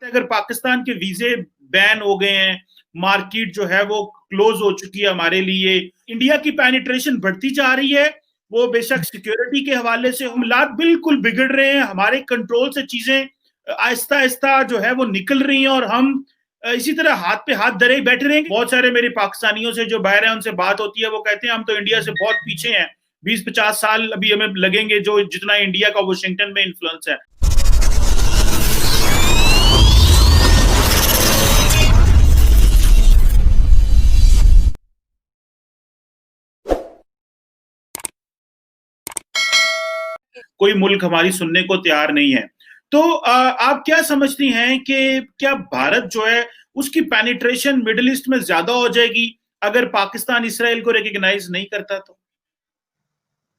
अगर पाकिस्तान के वीजे बैन हो गए हैं, मार्केट जो है वो क्लोज हो चुकी है हमारे लिए, इंडिया की पेनिट्रेशन बढ़ती जा रही है। वो बेशक सिक्योरिटी के हवाले से हालात बिल्कुल बिगड़ रहे हैं, हमारे कंट्रोल से चीजें आहिस्ता आहिस्ता जो है वो निकल रही हैं और हम इसी तरह हाथ पे हाथ धरे बैठे रहेंगे। बहुत सारे मेरे पाकिस्तानियों से जो बाहर हैं उनसे बात होती है, वो कहते हैं हम तो इंडिया से बहुत पीछे हैं, 20-50 साल अभी हमें लगेंगे जो जितना इंडिया का वाशिंगटन में इन्फ्लुएंस है। कोई मुल्क हमारी सुनने को तैयार नहीं है। तो आप क्या समझती हैं कि क्या भारत जो है उसकी पेनिट्रेशन मिडिल ईस्ट में ज्यादा हो जाएगी अगर पाकिस्तान इसराइल को रिकॉग्नाइज नहीं करता? तो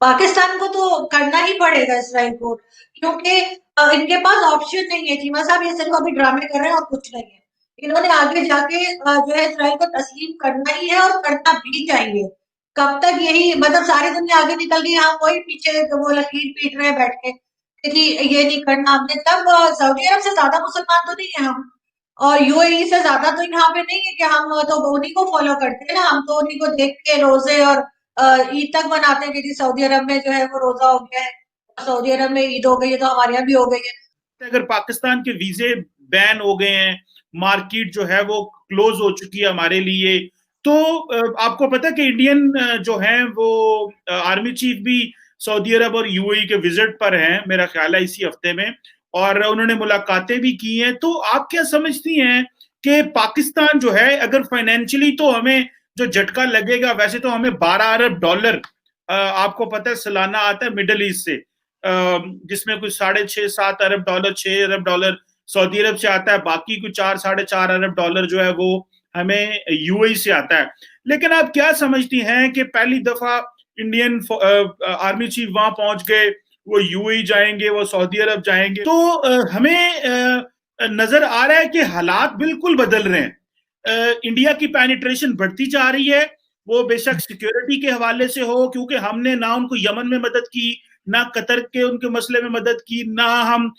पाकिस्तान को तो करना ही पड़ेगा इसराइल को, क्योंकि इनके पास ऑप्शन नहीं है। चीमा साहब ये सिर्फ अभी ड्रामे कर रहे हैं और कुछ नहीं है। इन्होंने आगे जाके जो है इसराइल को तस्लीम करना ही है और करना भी चाहिए। कब तक यही मतलब सारी दुनिया आगे निकल गई, हम वही पीछे वो लकीर पीट रहे हैं बैठ के कि जी ये नहीं करना हमने। तब सऊदी अरब से ज्यादा मुसलमान तो नहीं है हम, और यूएई से ज्यादा तो यहाँ पे नहीं है कि हम तो उन्हीं को फॉलो करते हैं ना। हम तो उन्हीं को देख के रोजे और ईद तक मनाते हैं कि जी सऊदी अरब में जो है वो रोजा हो गया है, सऊदी अरब में ईद हो गई है, तो हमारे यहाँ भी हो गई है। अगर पाकिस्तान के वीजे बैन हो गए हैं, मार्केट जो है वो क्लोज हो चुकी है हमारे लिए, तो आपको पता है कि इंडियन जो है वो आर्मी चीफ भी सऊदी अरब और यूएई के विजिट पर हैं, मेरा ख्याल है इसी हफ्ते में, और उन्होंने मुलाकातें भी की हैं। तो आप क्या समझती हैं कि पाकिस्तान जो है अगर फाइनेंशियली तो हमें जो झटका लगेगा, वैसे तो हमें 12 अरब डॉलर आपको पता है सालाना आता है मिडल ईस्ट से, जिसमें कुछ 6.5-7 अरब डॉलर, 6 अरब डॉलर सऊदी अरब से आता है, बाकी कुछ 4-4.5 अरब डॉलर जो है वो हमें यूएई से आता है। लेकिन आप क्या समझती हैं कि पहली दफा इंडियन आर्मी चीफ वहां पहुंच गए, वो यूएई जाएंगे, वो सऊदी अरब जाएंगे, तो हमें नजर आ रहा है कि हालात बिल्कुल बदल रहे हैं। इंडिया की पेनिट्रेशन बढ़ती जा रही है, वो बेशक सिक्योरिटी के हवाले से हो, क्योंकि हमने ना उनको यमन में मदद की, ना कतर के उनके मसले में मदद की, ना हम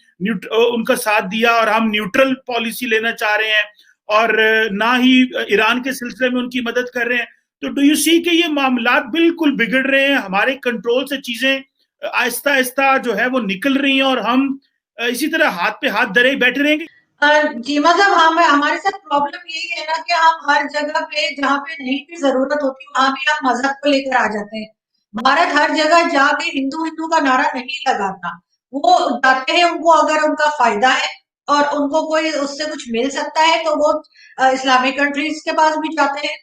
उनका साथ दिया, और हम न्यूट्रल पॉलिसी लेना चाह रहे हैं, और ना ही ईरान के सिलसिले में उनकी मदद कर रहे हैं। तो डू यू सी कि ये मामलात बिल्कुल बिगड़ रहे हैं, हमारे कंट्रोल से चीजें आहिस्ता आहिस्ता जो है वो निकल रही हैं और हम इसी तरह हाथ पे हाथ धरे बैठे रहेंगे? जी मतलब हमारे साथ प्रॉब्लम यही है ना कि हम हर जगह पे जहाँ पे नहीं भी जरूरत होती वहां भी हम मजहब को लेकर आ जाते हैं। भारत हर जगह जाके हिंदू हिंदू का नारा नहीं लगाता। वो जाते हैं उनको अगर उनका फायदा है और उनको कोई उससे कुछ मिल सकता है तो वो इस्लामिक कंट्रीज के पास भी जाते हैं,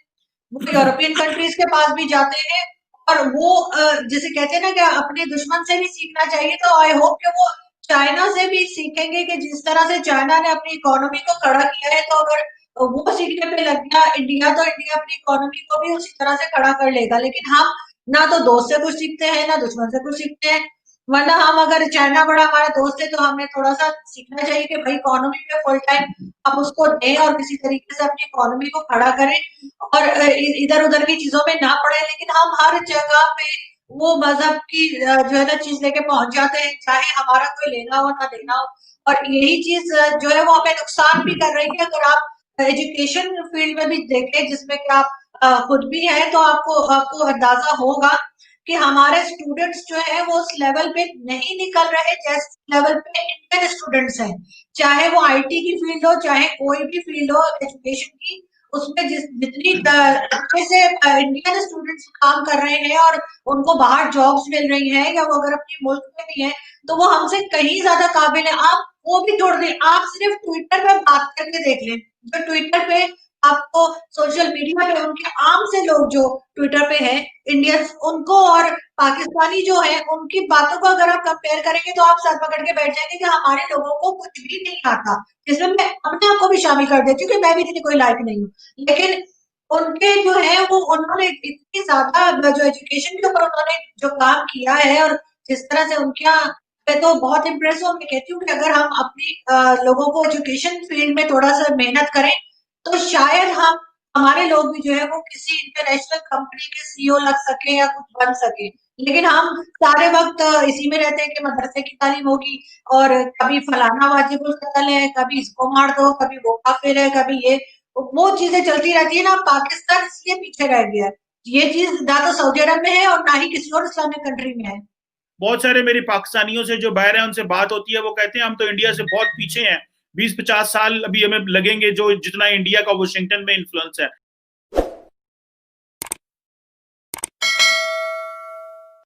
वो यूरोपियन कंट्रीज के पास भी जाते हैं। और वो जैसे कहते हैं ना कि अपने दुश्मन से भी सीखना चाहिए, तो आई होप कि वो चाइना से भी सीखेंगे कि जिस तरह से चाइना ने अपनी इकोनॉमी को खड़ा किया है, तो अगर वो सीखने पे लग गया इंडिया, तो इंडिया अपनी इकोनॉमी को भी उसी तरह से खड़ा कर लेगा। लेकिन हम ना तो दोस्त से कुछ सीखते हैं ना दुश्मन से कुछ सीखते हैं। वरना हम अगर चाइना बड़ा हमारा दोस्त है तो हमें थोड़ा सा सीखना चाहिए कि भाई इकोनॉमी पे फुल टाइम आप उसको दें और किसी तरीके से अपनी इकोनॉमी को खड़ा करें और इधर उधर की चीजों में ना पड़े। लेकिन हम हर जगह पे वो मजहब की जो है ना चीज लेके पहुंच जाते हैं, चाहे हमारा कोई लेना हो ना देना हो। और यही चीज जो है वो हमें नुकसान भी कर रही है। अगर आप एजुकेशन फील्ड में भी देखें जिसमें कि आप खुद भी हैं, तो आपको आपको अंदाजा होगा कि हमारे स्टूडेंट्स जो है वो उस लेवल पे नहीं निकल रहे जिस लेवल पे इंडियन स्टूडेंट्स हैं। चाहे वो आईटी की फील्ड हो चाहे कोई भी फील्ड हो एजुकेशन की, उसमें जितनी अच्छे से इंडियन स्टूडेंट्स काम कर रहे हैं और उनको बाहर जॉब्स मिल रही हैं, या वो अगर अपने मुल्क में भी हैं तो वो हमसे कहीं ज्यादा काबिल है। आप वो भी छोड़ दें, आप सिर्फ ट्विटर पे बात करके देख लें। जो ट्विटर पे आपको सोशल मीडिया पे उनके आम से लोग जो ट्विटर पे हैं इंडियंस, उनको और पाकिस्तानी जो है उनकी बातों को अगर आप कंपेयर करेंगे तो आप सर पकड़ के बैठ जाएंगे कि हमारे लोगों को कुछ भी नहीं आता। जिसमें मैं अपने आप को भी शामिल कर देती हूँ कि मैं भी इतनी कोई लायक नहीं हूँ। लेकिन उनके जो है वो उन्होंने इतनी ज्यादा जो एजुकेशन के ऊपर उन्होंने जो काम किया है और जिस तरह से उनके यहाँ, मैं तो बहुत इम्प्रेस हूँ। मैं कहती हूँ कि अगर हम अपनी लोगों को एजुकेशन फील्ड में थोड़ा सा मेहनत करें तो शायद हम हमारे लोग भी जो है वो किसी इंटरनेशनल कंपनी के सीईओ लग सके या कुछ बन सके। लेकिन हम सारे वक्त इसी में रहते हैं कि मदरसे की तालीम होगी और कभी फलाना वाजिबुल कत्ल है, कभी इसको मार दो, कभी वो काफिर है, कभी ये वो चीजें चलती रहती है ना। पाकिस्तान इसलिए पीछे रह गया है, ये चीज ना तो सऊदी अरब में है और ना ही किसी और इस्लामिक कंट्री में है। बहुत सारे मेरे पाकिस्तानियों से जो बाहर हैं उनसे बात होती है, वो कहते हैं हम तो इंडिया से बहुत पीछे हैं, 20-50 साल अभी हमें लगेंगे जो जितना इंडिया का वाशिंगटन में इन्फ्लुएंस है।